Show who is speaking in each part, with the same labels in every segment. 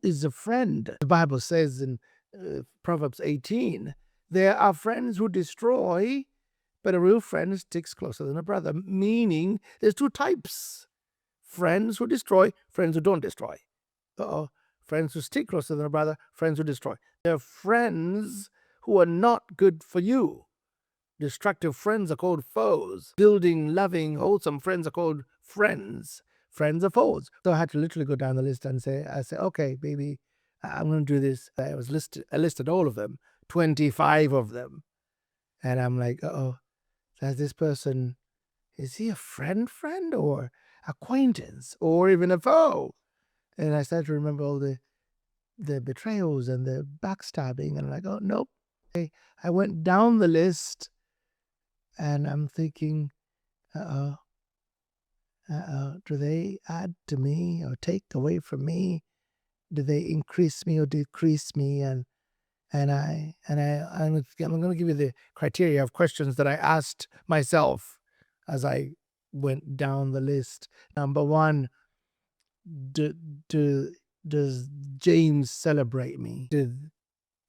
Speaker 1: is a friend. The Bible says in Proverbs 18, there are friends who destroy, but a real friend sticks closer than a brother, meaning there's two types. Friends who destroy, friends who don't destroy. Friends who stick closer than a brother, friends who destroy. There are friends who are not good for you. Destructive friends are called foes. Building, loving, wholesome friends are called friends. Friends are foes. So I had to literally go down the list and say, okay, baby, I'm going to do this. I listed all of them, 25 of them. And I'm like, does this person, is he a friend or acquaintance or even a foe? And I started to remember all the betrayals and the backstabbing. And I'm like, oh, nope. I went down the list and I'm thinking, do they add to me or take away from me? Do they increase me or decrease me? I'm going to give you the criteria of questions that I asked myself as I went down the list. Number one, does James celebrate me? Did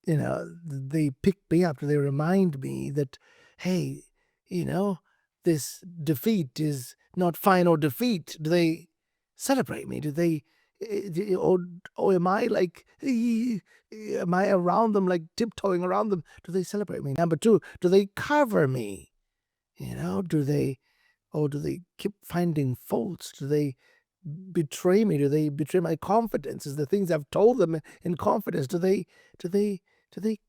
Speaker 1: they pick me up? Do they remind me that, hey, this defeat is not final defeat? Do they celebrate me? Do they, or am I like, am I around them, like tiptoeing around them? Do they celebrate me? Number two, do they cover me? Do they keep finding faults? Do they betray me? Do they betray my confidence? Is the things I've told them in confidence, do they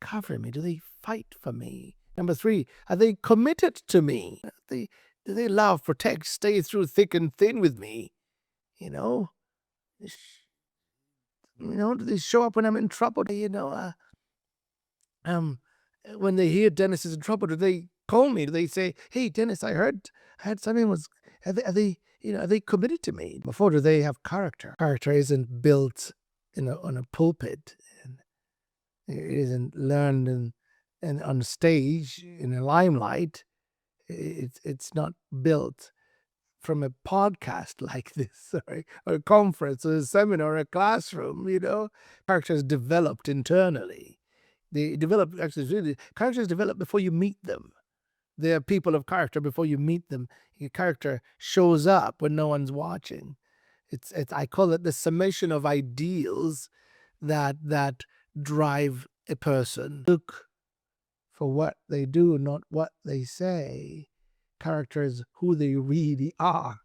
Speaker 1: cover me? Do they fight for me? Number three, are they committed to me? Do they love, protect, stay through thick and thin with me? Do they show up when I'm in trouble? When they hear Dennis is in trouble, do they call me? Do they say, hey, Dennis, I heard something was, are they committed to me? Before, do they have character? Character isn't built on a pulpit. It isn't learned on stage in a limelight. It's not built from a podcast like this, or a conference, or a seminar, or a classroom. Character is developed internally. Characters develop before you meet them. They are people of character before you meet them. Your character shows up when no one's watching. I call it the summation of ideals that drive a person. Look for what they do, not what they say. Character is who they really are.